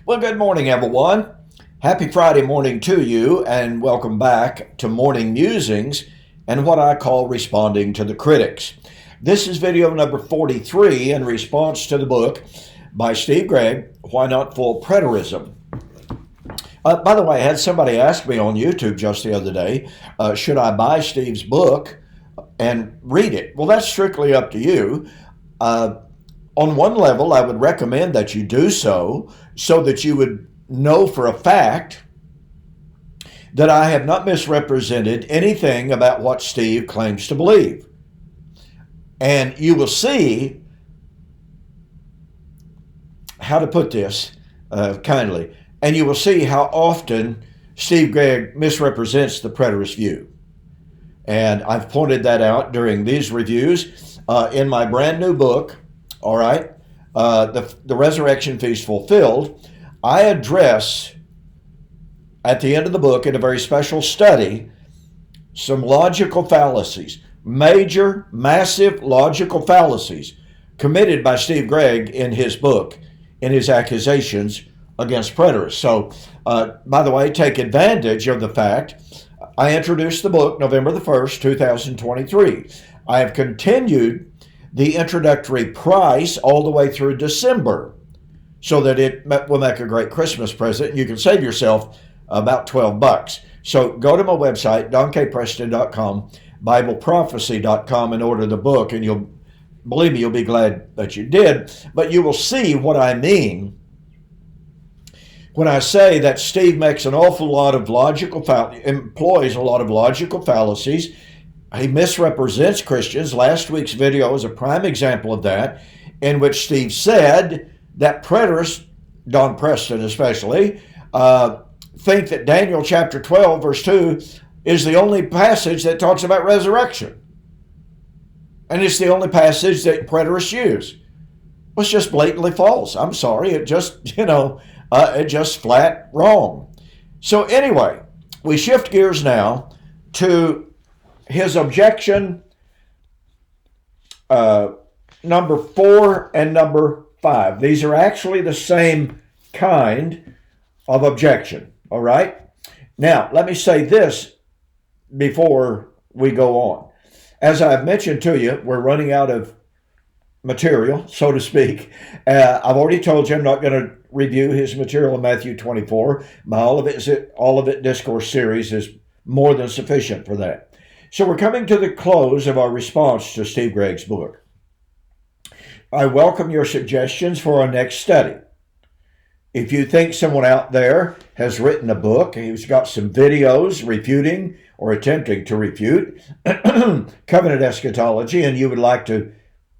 Well, good morning, everyone. Happy Friday morning to you, and welcome back to Morning Musings and what I call Responding to the Critics. This is video number 43 in response to the book by Steve Gregg, Why Not Full Preterism? By the way, I had somebody ask me on YouTube just the other day, should I buy Steve's book and read it? Well, that's strictly up to you. On one level, I would recommend that you do so that you would know for a fact that I have not misrepresented anything about what Steve claims to believe. And you will see, how to put this kindly, and you will see how often Steve Gregg misrepresents the preterist view. And I've pointed that out during these reviews in my brand new book, all right, the Resurrection Feast Fulfilled. I address at the end of the book in a very special study some logical fallacies, major, massive logical fallacies committed by Steve Gregg in his book, in his accusations against preterists. So, by the way, take advantage of the fact I introduced the book November the 1st, 2023. I have continued the introductory price all the way through December so that it will make a great Christmas present. You can save yourself about $12. So go to my website, donkpreston.com, bibleprophecy.com, and order the book, and you'll, believe me, you'll be glad that you did. But you will see what I mean when I say that Steve makes an awful lot of employs a lot of logical fallacies. He misrepresents Christians. Last week's video is a prime example of that, in which Steve said that preterists, Don Preston especially, think that Daniel chapter 12, verse 2 is the only passage that talks about resurrection. And it's the only passage that preterists use. Well, it's just blatantly false. I'm sorry. It just, it's just flat wrong. So anyway, we shift gears now to his objection number 4 and number 5. These are actually the same kind of objection, all right? Now, let me say this before we go on. As I've mentioned to you, we're running out of material, so to speak. I've already told you I'm not going to review his material in Matthew 24. My All of It Discourse series is more than sufficient for that. So we're coming to the close of our response to Steve Gregg's book. I welcome your suggestions for our next study. If you think someone out there has written a book, who's got some videos refuting or attempting to refute covenant eschatology, and you would like to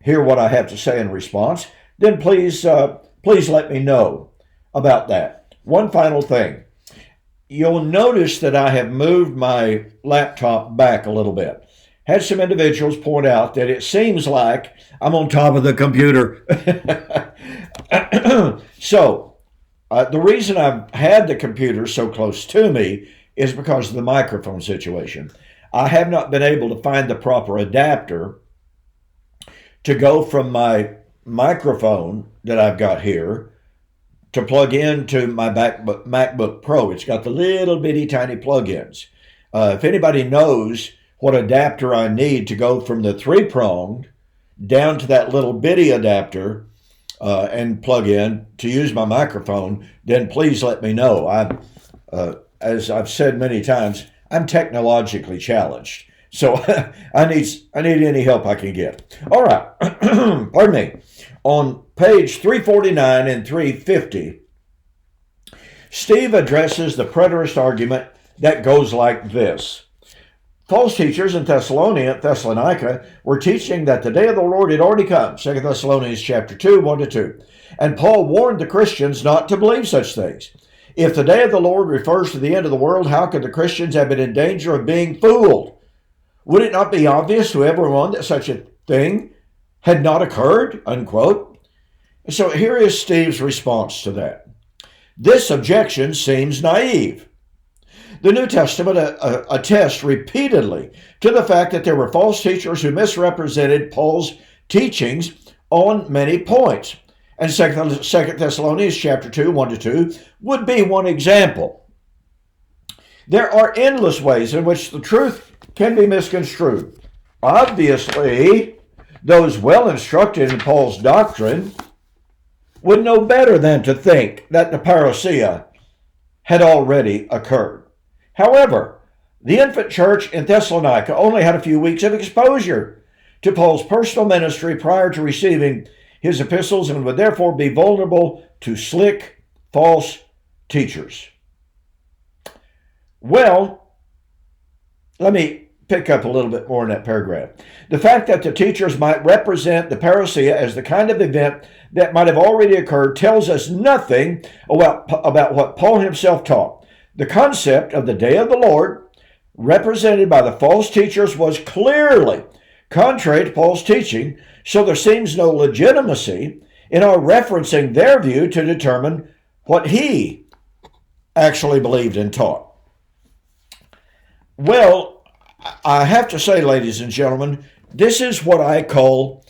hear what I have to say in response, then please let me know about that. One final thing. You'll notice that I have moved my laptop back a little bit. Had some individuals point out that it seems like I'm on top of the computer. So, the reason I've had the computer so close to me is because of the microphone situation. I have not been able to find the proper adapter to go from my microphone that I've got here to plug into my MacBook Pro. It's got the little bitty tiny plug-ins. If anybody knows what adapter I need to go from the 3-pronged down to that little bitty adapter and plug in to use my microphone, then please let me know. As I've said many times, I'm technologically challenged. So I need any help I can get. All right, pardon me. On page 349 and 350, Steve addresses the preterist argument that goes like this. False teachers in Thessalonica were teaching that the day of the Lord had already come, 2 Thessalonians chapter 2, 1-2. And Paul warned the Christians not to believe such things. If the day of the Lord refers to the end of the world, how could the Christians have been in danger of being fooled? Would it not be obvious to everyone that such a thing had not occurred, unquote? So here is Steve's response to that. This objection seems naive. The New Testament attests repeatedly to the fact that there were false teachers who misrepresented Paul's teachings on many points. and 2 Thessalonians chapter 2, 1-2 would be one example. There are endless ways in which the truth can be misconstrued. Obviously, those well instructed in Paul's doctrine would know better than to think that the parousia had already occurred. However, the infant church in Thessalonica only had a few weeks of exposure to Paul's personal ministry prior to receiving his epistles and would therefore be vulnerable to slick, false teachers. Well, let me pick up a little bit more in that paragraph. The fact that the teachers might represent the parousia as the kind of event that might have already occurred tells us nothing about what Paul himself taught. The concept of the day of the Lord, represented by the false teachers, was clearly contrary to Paul's teaching, so there seems no legitimacy in our referencing their view to determine what he actually believed and taught. Well, I have to say, ladies and gentlemen, this is what I call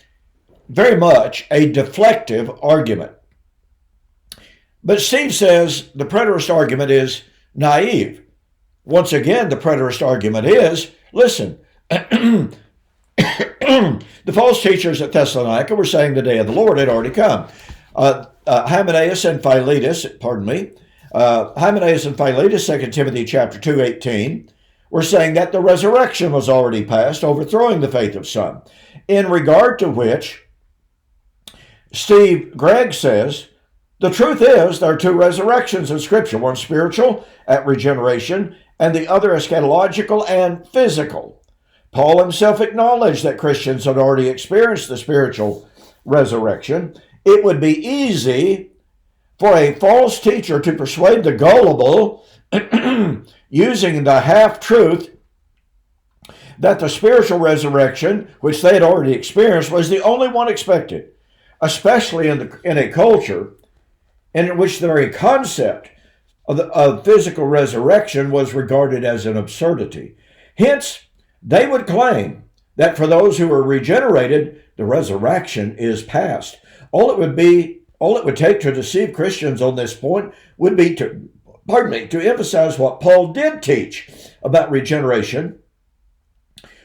very much a deflective argument. But Steve says the preterist argument is naive. Once again, the preterist argument is, listen, the false teachers at Thessalonica were saying the day of the Lord had already come. Hymenaeus and Philetus, Hymenaeus and Philetus, 2 Timothy chapter 2, 18, were saying that the resurrection was already past, overthrowing the faith of some. In regard to which, Gregg says, the truth is there are two resurrections in Scripture, one spiritual at regeneration and the other eschatological and physical. Paul himself acknowledged that Christians had already experienced the spiritual resurrection. It would be easy for a false teacher to persuade the gullible using the half-truth that the spiritual resurrection, which they had already experienced, was the only one expected, especially in a culture in which the very concept of physical resurrection was regarded as an absurdity. Hence, they would claim that for those who were regenerated, the resurrection is past. All it would take to deceive Christians on this point would be to emphasize what Paul did teach about regeneration,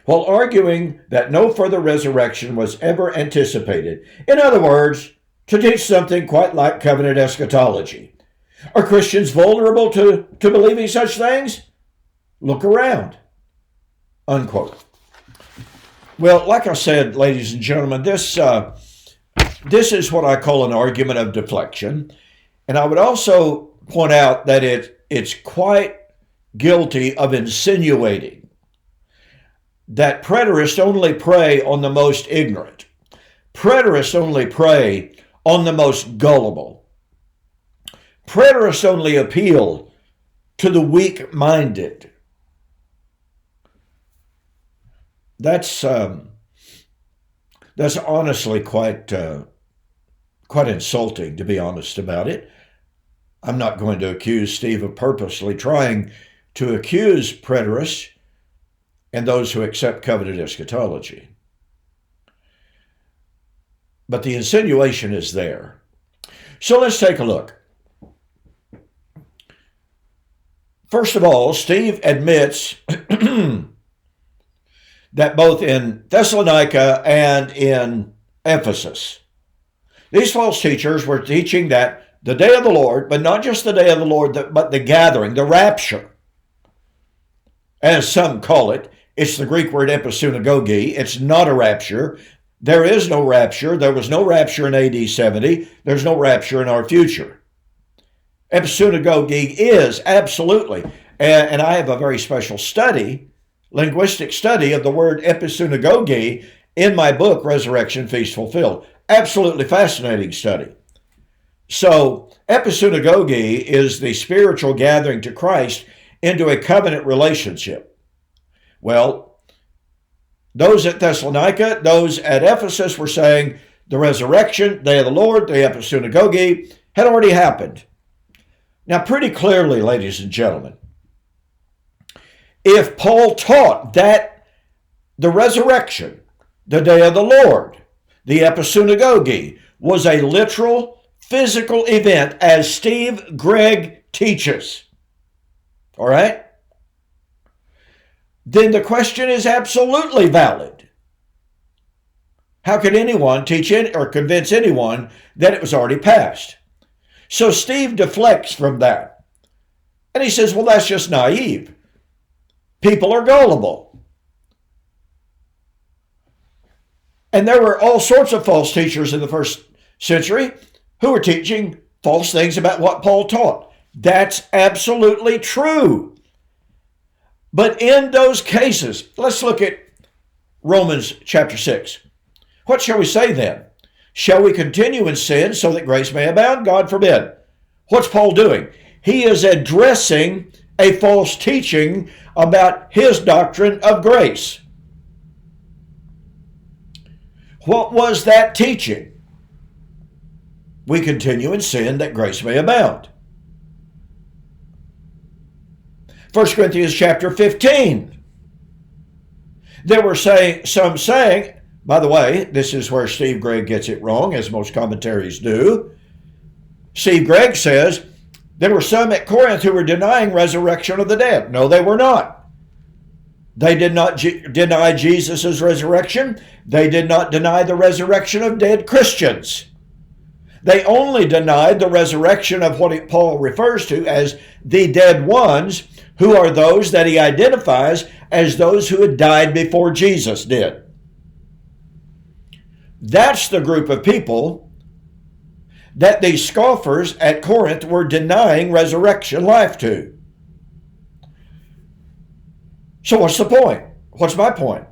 while arguing that no further resurrection was ever anticipated. In other words, to teach something quite like covenant eschatology. Are Christians vulnerable to believing such things? Look around. Unquote. Well, like I said, ladies and gentlemen, this is what I call an argument of deflection. And I would also point out that it's quite guilty of insinuating that preterists only prey on the most ignorant. Preterists only prey on the most gullible. Preterists only appeal to the weak-minded. That's honestly quite insulting, to be honest about it. I'm not going to accuse Steve of purposely trying to accuse preterists and those who accept covenant eschatology. But the insinuation is there. So let's take a look. First of all, Steve admits that both in Thessalonica and in Ephesus, these false teachers were teaching that the day of the Lord, but not just the day of the Lord, but the gathering, the rapture, as some call it. It's the Greek word episunagoge. It's not a rapture. There is no rapture. There was no rapture in AD 70. There's no rapture in our future. Episunagoge is absolutely, and I have a very special linguistic study of the word episunagoge in my book, Resurrection Feast Fulfilled. Absolutely fascinating study. So, episunagoge is the spiritual gathering to Christ into a covenant relationship. Well, those at Thessalonica, those at Ephesus were saying the resurrection, day of the Lord, the episunagoge, had already happened. Now, pretty clearly, ladies and gentlemen, if Paul taught that the resurrection, the day of the Lord, the episunagoge, was a literal physical event as Steve Gregg teaches, all right, then the question is absolutely valid. How could anyone teach or convince anyone that it was already past? So Steve deflects from that. And he says, well, that's just naive. People are gullible. And there were all sorts of false teachers in the first century who were teaching false things about what Paul taught. That's absolutely true. But in those cases, let's look at Romans chapter 6. What shall we say then? Shall we continue in sin so that grace may abound? God forbid. What's Paul doing? He is addressing a false teaching about his doctrine of grace. What was that teaching? We continue in sin that grace may abound. 1 Corinthians chapter 15. There were some saying, by the way, this is where Steve Gregg gets it wrong, as most commentaries do. Steve Gregg says, there were some at Corinth who were denying resurrection of the dead. No, they were not. They did not deny Jesus' resurrection. They did not deny the resurrection of dead Christians. They only denied the resurrection of what Paul refers to as the dead ones, who are those that he identifies as those who had died before Jesus did. That's the group of people that these scoffers at Corinth were denying resurrection life to. So what's the point? What's my point?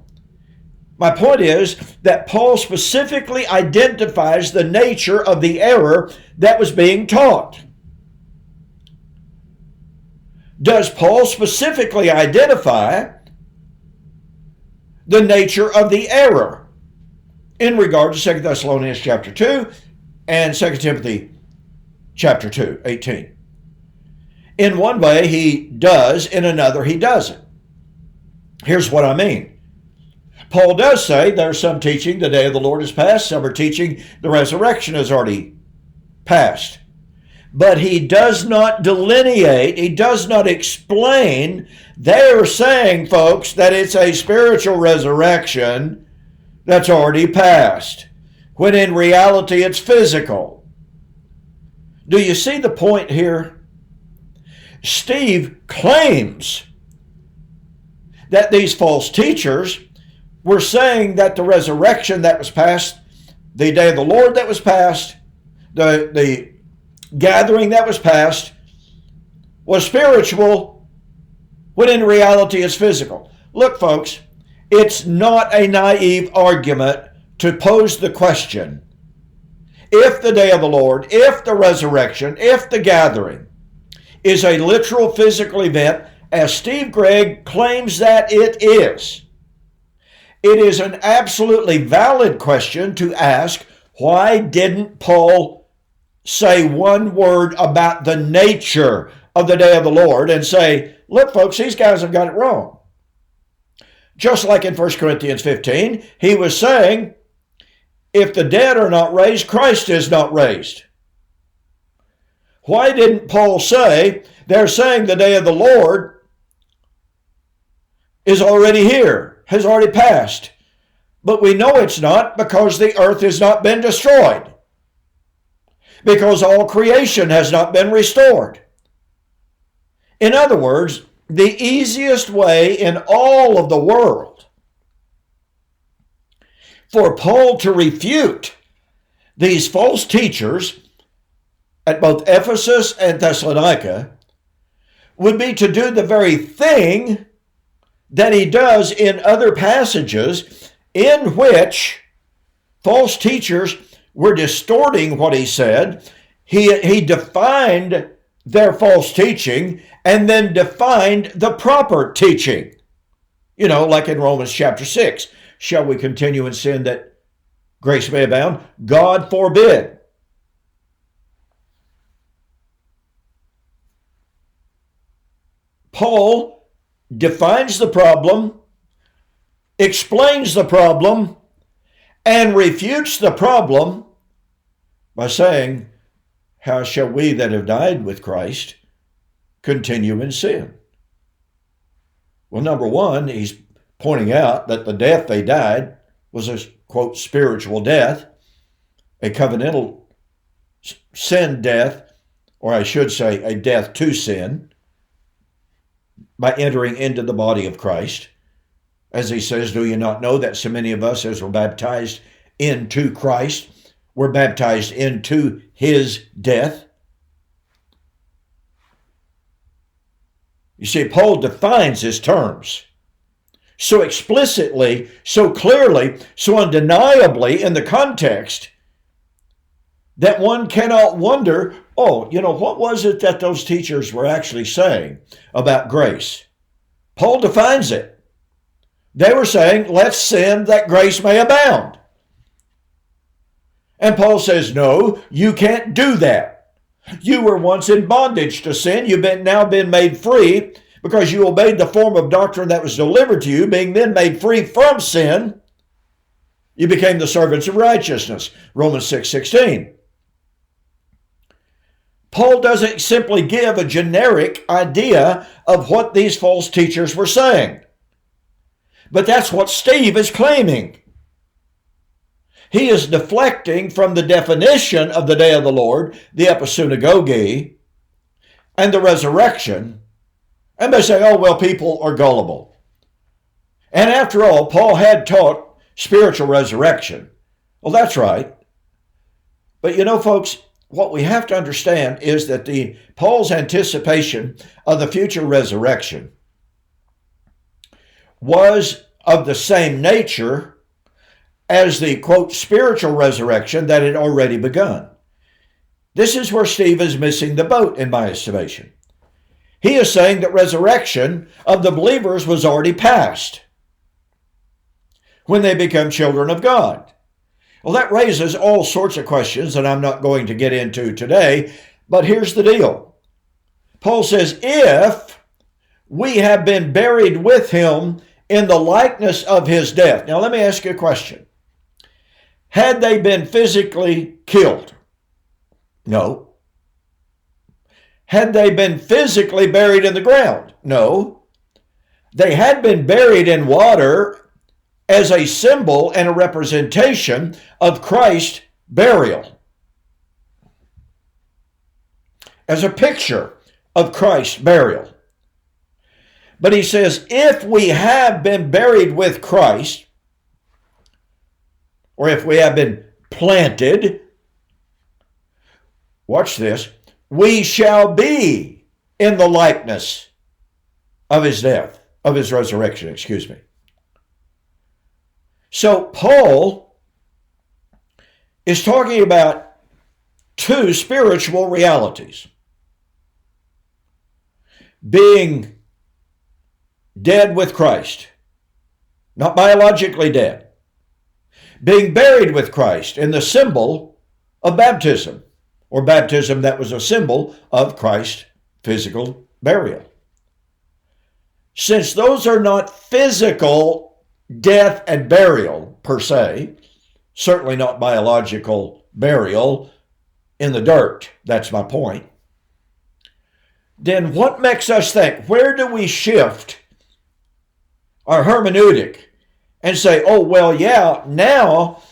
My point is that Paul specifically identifies the nature of the error that was being taught. Does Paul specifically identify the nature of the error in regard to 2 Thessalonians chapter 2 and 2 Timothy chapter 2, 18? In one way he does, in another he doesn't. Here's what I mean. Paul does say there's some teaching the day of the Lord is past, some are teaching the resurrection is already past. But he does not delineate, he does not explain. They're saying, folks, that it's a spiritual resurrection that's already past, when in reality it's physical. Do you see the point here? Steve claims that these false teachers were saying that the resurrection that was past, the day of the Lord that was past, the gathering that was past, was spiritual, when in reality it's physical. Look, folks, it's not a naive argument to pose the question, if the day of the Lord, if the resurrection, if the gathering is a literal physical event, as Steve Gregg claims that it is an absolutely valid question to ask, why didn't Paul say one word about the nature of the day of the Lord and say, look, folks, these guys have got it wrong. Just like in 1 Corinthians 15, he was saying, if the dead are not raised, Christ is not raised. Why didn't Paul say, they're saying the day of the Lord is already here, has already passed. But we know it's not because the earth has not been destroyed. Because all creation has not been restored. In other words, the easiest way in all of the world for Paul to refute these false teachers at both Ephesus and Thessalonica would be to do the very thing that he does in other passages in which false teachers were distorting what he said. He defined their false teaching and then defined the proper teaching. You know, like in Romans chapter 6. Shall we continue in sin that grace may abound? God forbid. Paul defines the problem, explains the problem, and refutes the problem by saying how shall we that have died with Christ continue in sin? Well, number one, he's pointing out that the death they died was a, quote, spiritual death, a covenantal sin death, or I should say a death to sin, by entering into the body of Christ. As he says, do you not know that so many of us as were baptized into Christ were baptized into his death? You see, Paul defines his terms so explicitly, so clearly, so undeniably in the context that one cannot wonder, what was it that those teachers were actually saying about grace? Paul defines it. They were saying, let's sin that grace may abound. And Paul says, no, you can't do that. You were once in bondage to sin. You've now been made free because you obeyed the form of doctrine that was delivered to you. Being then made free from sin, you became the servants of righteousness. Romans 6:16. Paul doesn't simply give a generic idea of what these false teachers were saying. But that's what Steve is claiming. He is deflecting from the definition of the day of the Lord, the episunagoge, and the resurrection, and by saying, people are gullible. And after all, Paul had taught spiritual resurrection. Well, that's right. But folks, what we have to understand is that Paul's anticipation of the future resurrection was of the same nature as the, quote, spiritual resurrection that had already begun. This is where Steve is missing the boat, in my estimation. He is saying that resurrection of the believers was already past when they become children of God. Well, that raises all sorts of questions that I'm not going to get into today, but here's the deal. Paul says, if we have been buried with him in the likeness of his death. Now, let me ask you a question. Had they been physically killed? No. Had they been physically buried in the ground? No. They had been buried in water as a symbol and a representation of Christ's burial. As a picture of Christ's burial. But he says, if we have been buried with Christ, or if we have been planted, watch this, we shall be in the likeness of his death, of his resurrection, excuse me. So Paul is talking about two spiritual realities. Being dead with Christ, not biologically dead. Being buried with Christ in the symbol of baptism, or baptism that was a symbol of Christ's physical burial. Since those are not physical death and burial per se, certainly not biological burial in the dirt, that's my point, then what makes us think, where do we shift our hermeneutic and say, now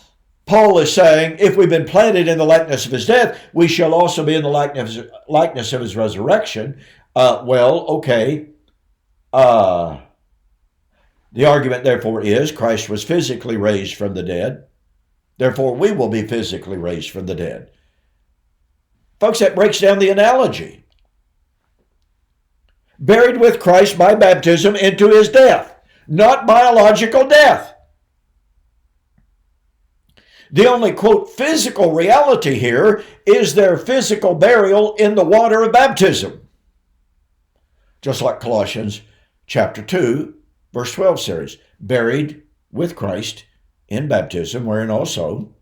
Paul is saying, if we've been planted in the likeness of his death, we shall also be in the likeness of his resurrection. The argument, therefore, is Christ was physically raised from the dead. Therefore, we will be physically raised from the dead. Folks, that breaks down the analogy. Buried with Christ by baptism into his death, not biological death. The only, quote, physical reality here is their physical burial in the water of baptism. Just like Colossians chapter 2, verse 12 says, buried with Christ in baptism, wherein also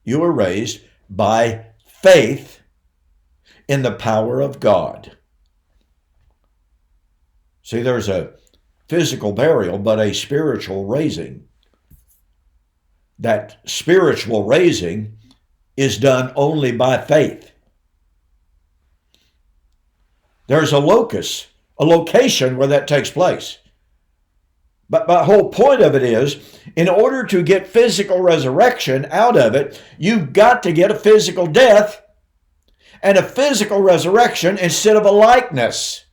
you were raised by faith in the power of God. See, there's a physical burial, but a spiritual raising. That spiritual raising is done only by faith. There's a locus, a location where that takes place. But my whole point of it is, in order to get physical resurrection out of it, you've got to get a physical death and a physical resurrection instead of a likeness.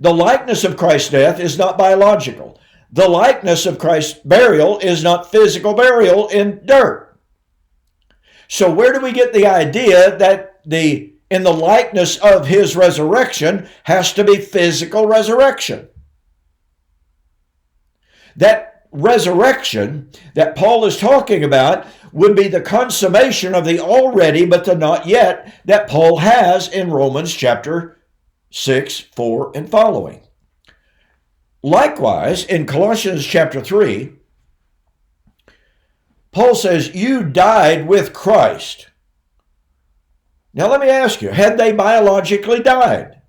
The likeness of Christ's death is not biological. The likeness of Christ's burial is not physical burial in dirt. So where do we get the idea that in the likeness of his resurrection has to be physical resurrection? That resurrection that Paul is talking about would be the consummation of the already but the not yet that Paul has in Romans chapter 6, 4, and following. Likewise, in Colossians chapter 3, Paul says, you died with Christ. Now let me ask you, had they biologically died?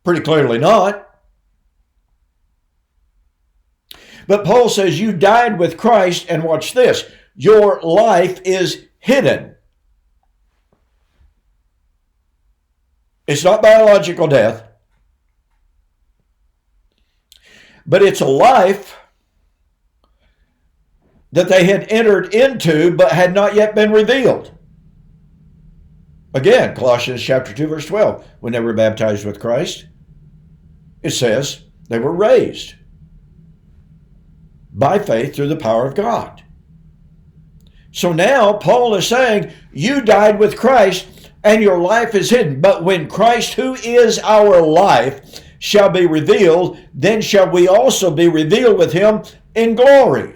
Pretty clearly not. But Paul says you died with Christ, and watch this, your life is hidden. It's not biological death, but it's a life that they had entered into but had not yet been revealed. Again, Colossians chapter 2, verse 12, when they were baptized with Christ, it says they were raised by faith through the power of God. So now Paul is saying, you died with Christ and your life is hidden. But when Christ, who is our life, shall be revealed, then shall we also be revealed with him in glory.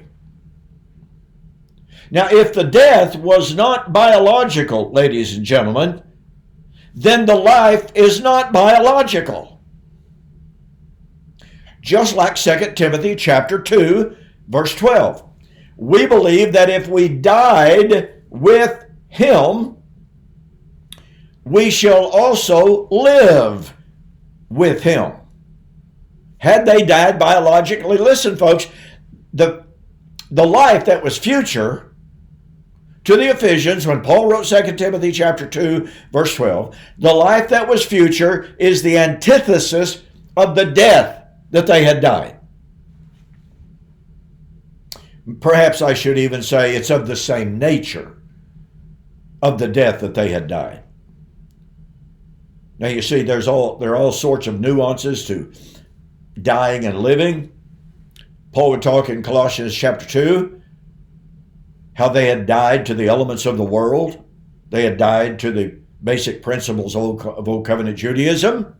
Now, if the death was not biological, ladies and gentlemen, then the life is not biological. Just like 2 Timothy chapter 2, verse 12. We believe that if we died with him, we shall also live with him. Had they died biologically, listen folks, the life that was future to the Ephesians, when Paul wrote 2 Timothy chapter 2, verse 12, the life that was future is the antithesis of the death that they had died. Perhaps I should even say it's of the same nature of the death that they had died. Now you see, there are all sorts of nuances to dying and living. Paul would talk in Colossians chapter 2, how they had died to the elements of the world. They had died to the basic principles of Old Covenant Judaism.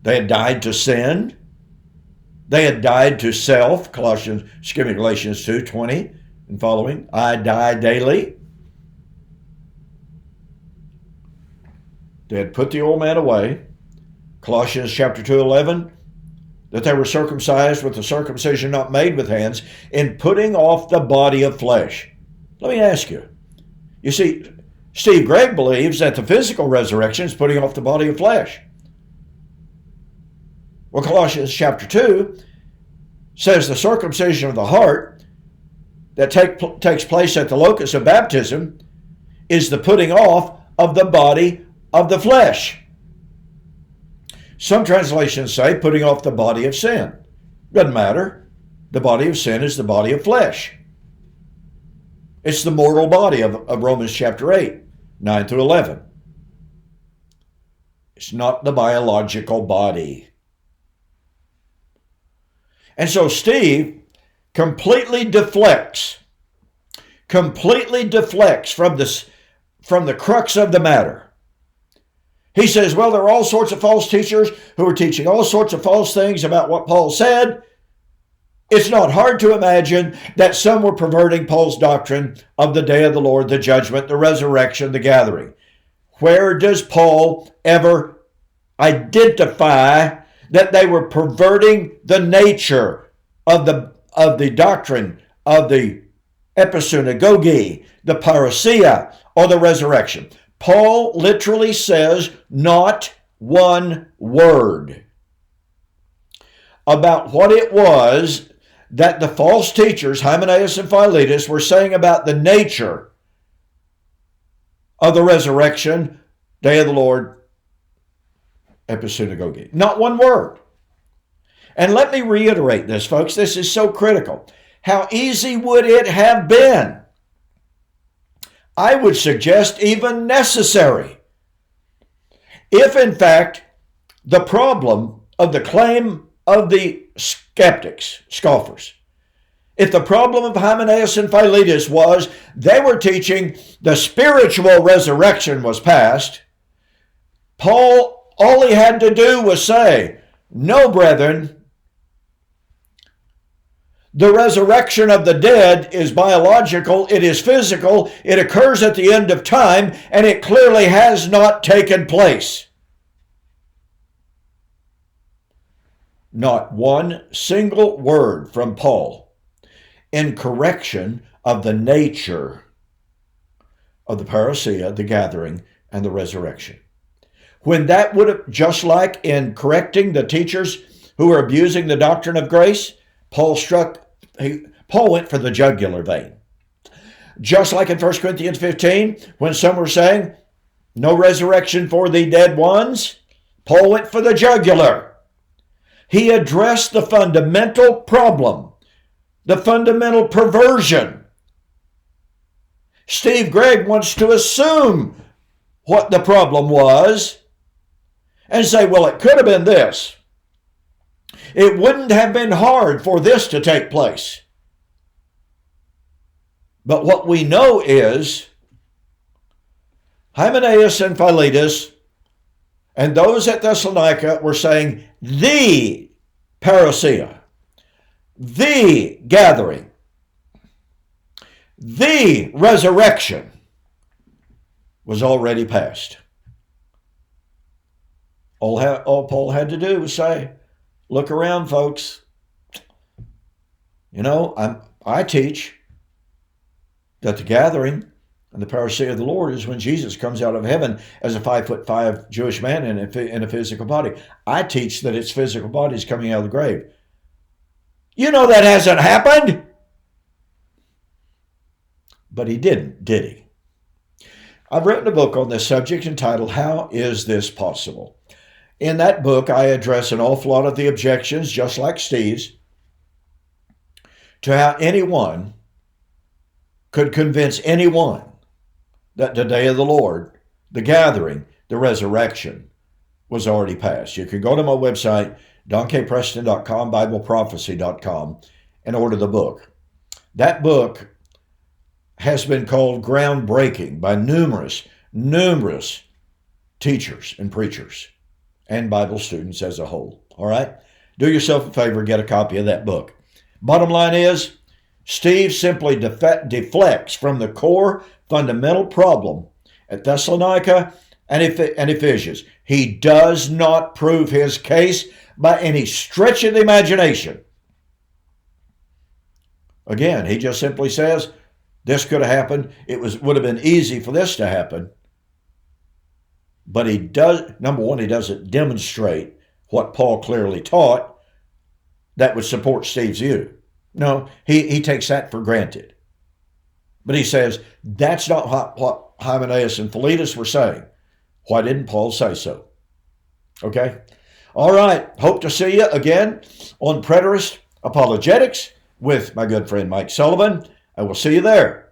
They had died to sin. They had died to self, Galatians 2:20 and following. I die daily. They had put the old man away. Colossians chapter 2:11, that they were circumcised with the circumcision not made with hands, in putting off the body of flesh. Let me ask you. You see, Steve Gregg believes that the physical resurrection is putting off the body of flesh. Well, Colossians chapter 2 says the circumcision of the heart that takes place at the locus of baptism is the putting off of the body of the flesh. Some translations say putting off the body of sin. Doesn't matter. The body of sin is the body of flesh. It's the mortal body of Romans chapter 8, 9 through 11. It's not the biological body. And so Steve completely deflects from the crux of the matter. He says, well, there are all sorts of false teachers who are teaching all sorts of false things about what Paul said. It's not hard to imagine that some were perverting Paul's doctrine of the day of the Lord, the judgment, the resurrection, the gathering. Where does Paul ever identify that they were perverting the nature of the doctrine of the episynagogue, the parousia, or the resurrection? Paul literally says not one word about what it was that the false teachers, Hymenaeus and Philetus, were saying about the nature of the resurrection, day of the Lord, episynagoge. Not one word. And let me reiterate this, folks. This is so critical. How easy would it have been? I would suggest even necessary. If, in fact, the problem of the claim of the skeptics, scoffers, if the problem of Hymenaeus and Philetus was they were teaching the spiritual resurrection was past, Paul, all he had to do was say, no, brethren, the resurrection of the dead is biological, it is physical, it occurs at the end of time, and it clearly has not taken place. Not one single word from Paul in correction of the nature of the parousia, the gathering, and the resurrection. When that would have, just like in correcting the teachers who were abusing the doctrine of grace, Paul went for the jugular vein. Just like in 1 Corinthians 15, when some were saying, no resurrection for the dead ones, Paul went for the jugular. He addressed the fundamental problem, the fundamental perversion. Steve Gregg wants to assume what the problem was and say, well, it could have been this. It wouldn't have been hard for this to take place. But what we know is Hymenaeus and Philetus and those at Thessalonica were saying the parousia, the gathering, the resurrection was already past. All Paul had to do was say, look around, folks. You know, I teach that the gathering and the parousia of the Lord is when Jesus comes out of heaven as a 5'5" Jewish man in a physical body. I teach that its physical body is coming out of the grave. You know that hasn't happened. But he didn't, did he? I've written a book on this subject entitled, How Is This Possible? In that book, I address an awful lot of the objections, just like Steve's, to how anyone could convince anyone that the day of the Lord, the gathering, the resurrection, was already past. You can go to my website, donkpreston.com, bibleprophecy.com, and order the book. That book has been called groundbreaking by numerous teachers and preachers and Bible students as a whole. All right? Do yourself a favor, get a copy of that book. Bottom line is, Steve simply deflects from the core fundamental problem at Thessalonica and Ephesians. He does not prove his case by any stretch of the imagination. Again, he just simply says, this could have happened. Would have been easy for this to happen. But he does, number one, he doesn't demonstrate what Paul clearly taught that would support Steve's view. No, he takes that for granted. But he says, that's not what Hymenaeus and Philetus were saying. Why didn't Paul say so? Okay? All right. Hope to see you again on Preterist Apologetics with my good friend Mike Sullivan. I will see you there.